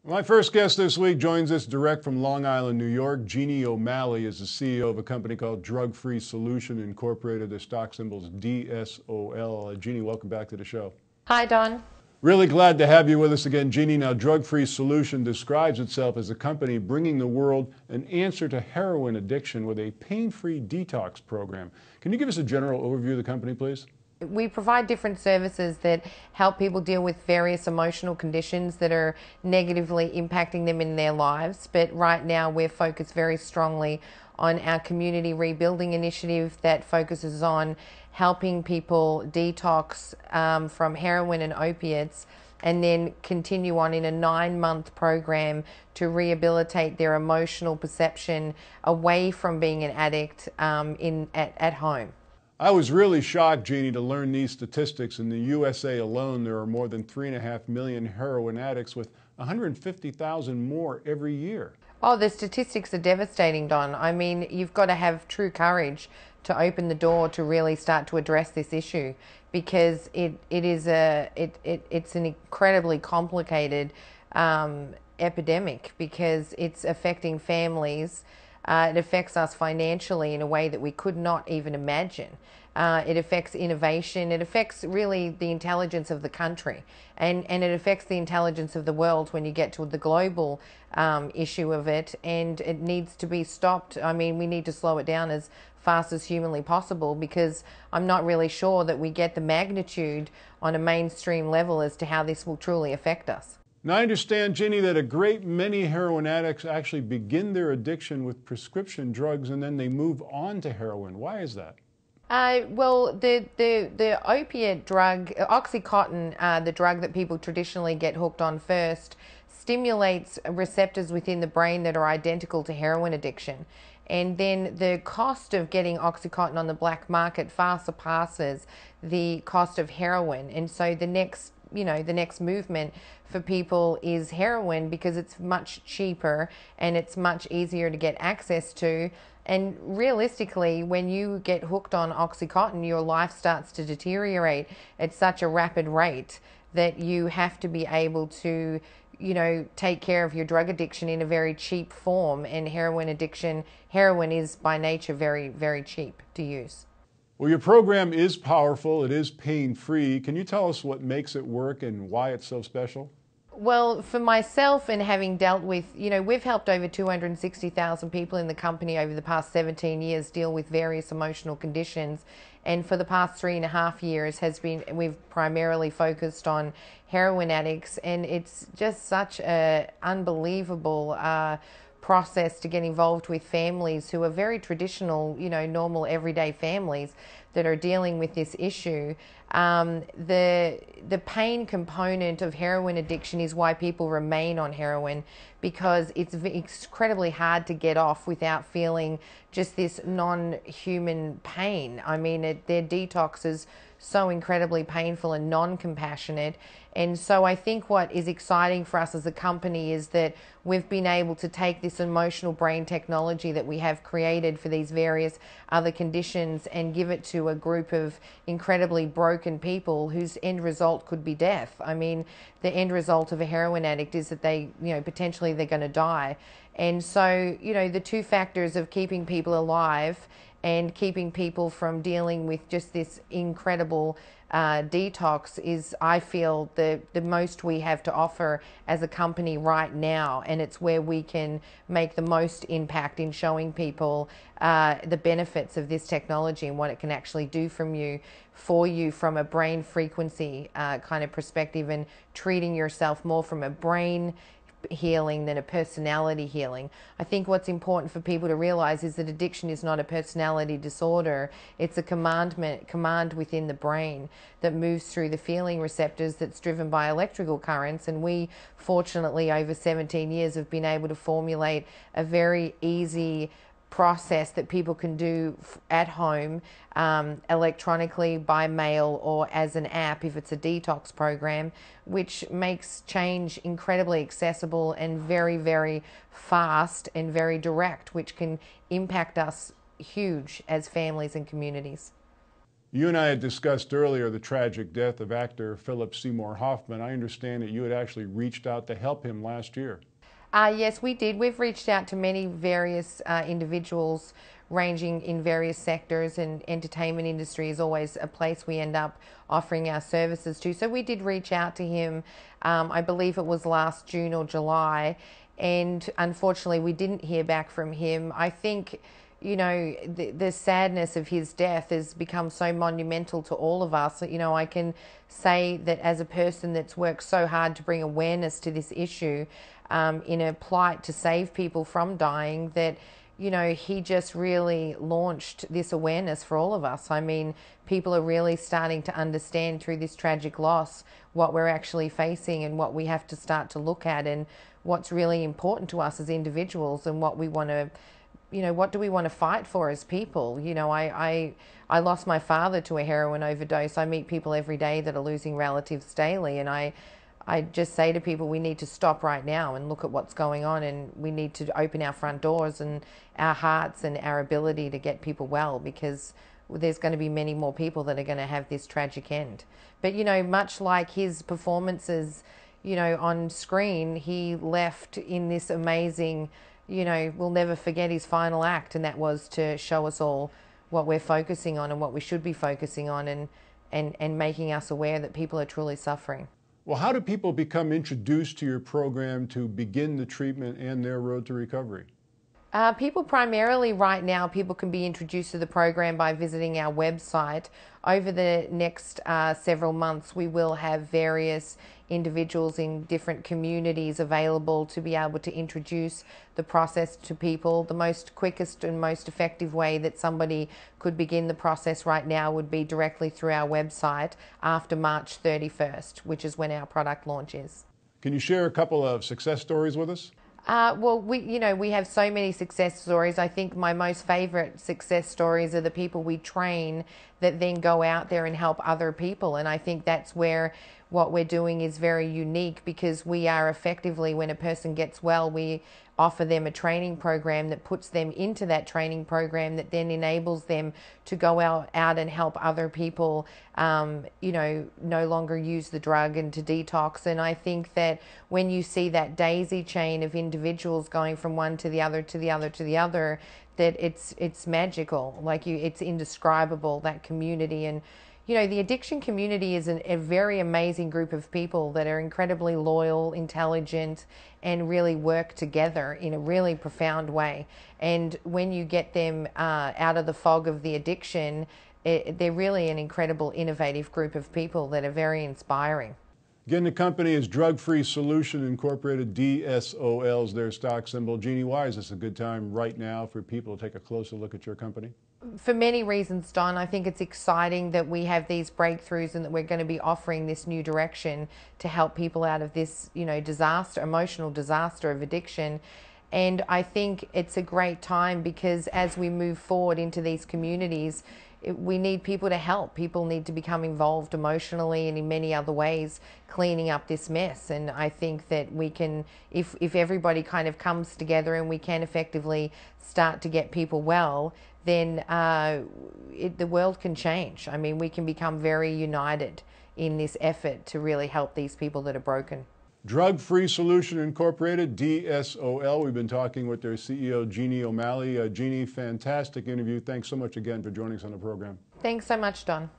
My first guest this week joins us direct from Long Island, New York. Jeannie O'Malley is the CEO of a company called Drug Free Solution Incorporated. Their stock symbol is DSOL. Jeannie, welcome back to the show. Hi, Don. Really glad to have you with us again, Jeannie. Now, Drug Free Solution describes itself as a company bringing the world an answer to heroin addiction with a pain-free detox program. Can you give us a general overview of the company, please? We provide different services that help people deal with various emotional conditions that are negatively impacting them in their lives. But right now we're focused very strongly on our community rebuilding initiative that focuses on helping people detox from heroin and opiates, and then continue on in a 9-month program to rehabilitate their emotional perception away from being an addict at home. I was really shocked, Jeannie, to learn these statistics. In the USA alone, there are more than 3.5 million heroin addicts, with 150,000 more every year. Oh, the statistics are devastating, Don. I mean, you've got to have true courage to open the door to really start to address this issue, because it's an incredibly complicated epidemic, because it's affecting families. It affects us financially in a way that we could not even imagine. It affects innovation. It affects really the intelligence of the country, and it affects the intelligence of the world when you get to the global issue of it, and it needs to be stopped. I mean, we need to slow it down as fast as humanly possible, because I'm not really sure that we get the magnitude on a mainstream level as to how this will truly affect us. Now, I understand, Jeannie, that a great many heroin addicts actually begin their addiction with prescription drugs and then they move on to heroin. Why is that? Well, the opiate drug, Oxycontin, the drug that people traditionally get hooked on first, stimulates receptors within the brain that are identical to heroin addiction. And then the cost of getting Oxycontin on the black market far surpasses the cost of heroin. And so the next movement for people is heroin, because it's much cheaper and it's much easier to get access to. And realistically, when you get hooked on Oxycontin, your life starts to deteriorate at such a rapid rate that you have to be able to, take care of your drug addiction in a very cheap form. And heroin is by nature very, very cheap to use. Well, your program is powerful. It is pain-free. Can you tell us what makes it work and why it's so special? Well, for myself, and having dealt with, we've helped over 260,000 people in the company over the past 17 years deal with various emotional conditions. And for the past 3.5 years we've primarily focused on heroin addicts. And it's just such an unbelievable process to get involved with families who are very traditional, normal everyday families that are dealing with this issue. The pain component of heroin addiction is why people remain on heroin, because it's incredibly hard to get off without feeling just this non-human pain. I mean, their detox is so incredibly painful and non-compassionate. And so I think what is exciting for us as a company is that we've been able to take this emotional brain technology that we have created for these various other conditions and give it to a group of incredibly broken people whose end result could be death. I mean, the end result of a heroin addict is that they, potentially they're going to die. And so, the two factors of keeping people alive and keeping people from dealing with just this incredible detox is, I feel, the most we have to offer as a company right now. And it's where we can make the most impact in showing people the benefits of this technology and what it can actually do for you from a brain frequency kind of perspective, and treating yourself more from a brain healing than a personality healing. I think what's important for people to realize is that addiction is not a personality disorder. It's a command within the brain that moves through the feeling receptors, that's driven by electrical currents. And we, fortunately, over 17 years have been able to formulate a very easy process that people can do at home, electronically, by mail, or as an app if it's a detox program, which makes change incredibly accessible and very, very fast and very direct, which can impact us huge as families and communities. You and I had discussed earlier the tragic death of actor Philip Seymour Hoffman. I understand that you had actually reached out to help him last year. Yes, we did. We've reached out to many various individuals ranging in various sectors, and entertainment industry is always a place we end up offering our services to. So we did reach out to him, I believe it was last June or July, and unfortunately we didn't hear back from him. I think, you know, the sadness of his death has become so monumental to all of us. You know, I can say that as a person that's worked so hard to bring awareness to this issue, in a plight to save people from dying, that, you know, he just really launched this awareness for all of us. I mean, people are really starting to understand through this tragic loss what we're actually facing and what we have to start to look at, and what's really important to us as individuals, and what we want to, you know, what do we want to fight for as people? You know, I lost my father to a heroin overdose. I meet people every day that are losing relatives daily, and I just say to people, we need to stop right now and look at what's going on, and we need to open our front doors and our hearts and our ability to get people well, because there's going to be many more people that are going to have this tragic end. But, you know, much like his performances, you know, on screen, he left in this amazing, you know, we'll never forget his final act, and that was to show us all what we're focusing on and what we should be focusing on, and making us aware that people are truly suffering. Well, how do people become introduced to your program to begin the treatment and their road to recovery? People primarily right now, people can be introduced to the program by visiting our website. Over the next several months, we will have various individuals in different communities available to be able to introduce the process to people. The most quickest and most effective way that somebody could begin the process right now would be directly through our website after March 31st, which is when our product launch is. Can you share a couple of success stories with us? Well, we have so many success stories. I think my most favorite success stories are the people we train that then go out there and help other people. And I think that's where what we're doing is very unique, because we are effectively, when a person gets well, we offer them a training program that puts them into that training program that then enables them to go out and help other people, you know, no longer use the drug and to detox. And I think that when you see that daisy chain of individuals going from one to the other, to the other, to the other, that it's magical. Like, it's indescribable, that community. And you know, the addiction community is a very amazing group of people that are incredibly loyal, intelligent, and really work together in a really profound way. And when you get them out of the fog of the addiction, they're really an incredible, innovative group of people that are very inspiring. Again, the company is Drug Free Solution Incorporated. DSOL is their stock symbol. Jeannie, why is this a good time right now for people to take a closer look at your company? For many reasons, Don. I think it's exciting that we have these breakthroughs and that we're going to be offering this new direction to help people out of this, you know, emotional disaster of addiction. And I think it's a great time, because as we move forward into these communities, we need people to help. People need to become involved emotionally and in many other ways, cleaning up this mess. And I think that we can, if everybody kind of comes together and we can effectively start to get people well, then the world can change. I mean, we can become very united in this effort to really help these people that are broken. Drug Free Solution Incorporated, DSOL. We've been talking with their CEO, Jeannie O'Malley. Jeannie, fantastic interview. Thanks so much again for joining us on the program. Thanks so much, Don.